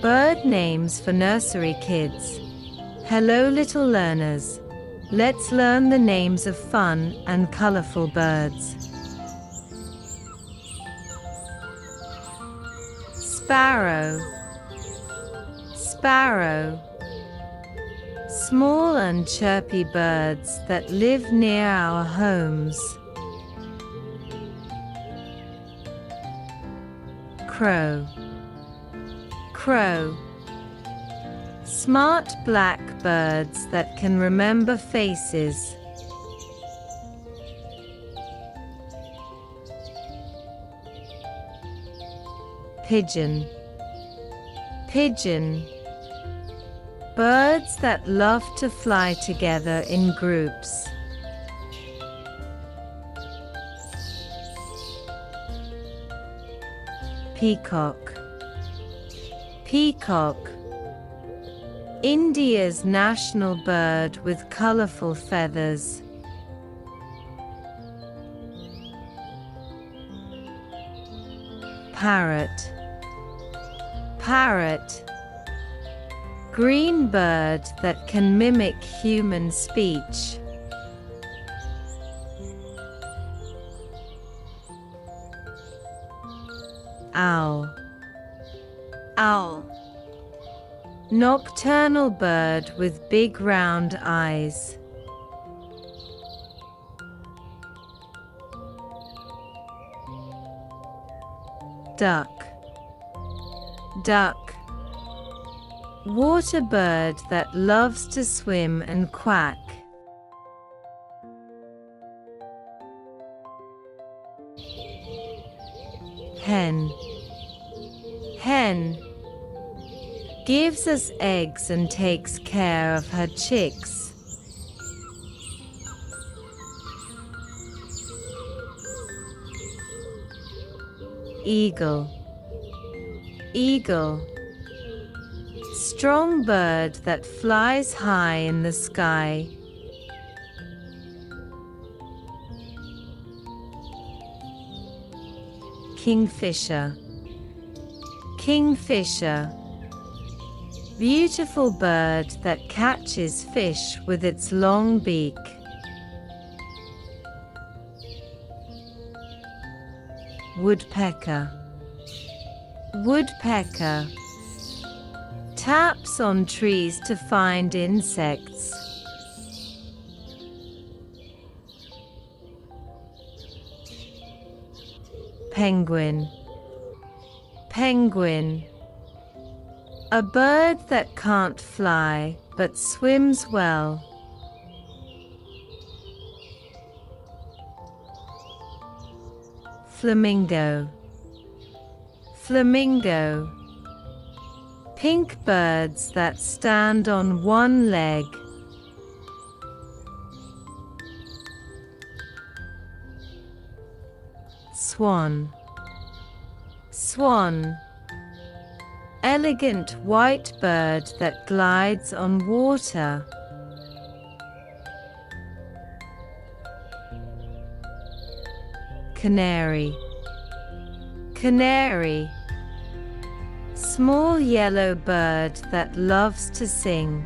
Bird names for nursery kids. Hello little learners. Let's learn the names of fun and colorful birds. Sparrow. Sparrow. Small and chirpy birds that live near our homes. Crow. Crow. Smart black birds that can remember faces. Pigeon. Pigeon. Birds that love to fly together in groups. Peacock. Peacock. India's national bird with colorful feathers. Parrot. Parrot. Green bird that can mimic human speech. Owl. Owl. Nocturnal bird with big round eyes. Duck. Duck. Water bird that loves to swim and quack. Hen. Hen. Gives us eggs and takes care of her chicks. Eagle. Eagle. Strong bird that flies high in the sky. Kingfisher. Kingfisher. Beautiful bird that catches fish with its long beak. Woodpecker. Woodpecker. Taps on trees to find insects. Penguin. Penguin. A bird that can't fly but swims well. Flamingo. Flamingo. Pink birds that stand on one leg. Swan. Swan. Elegant white bird that glides on water. Canary. Canary. Small yellow bird that loves to sing.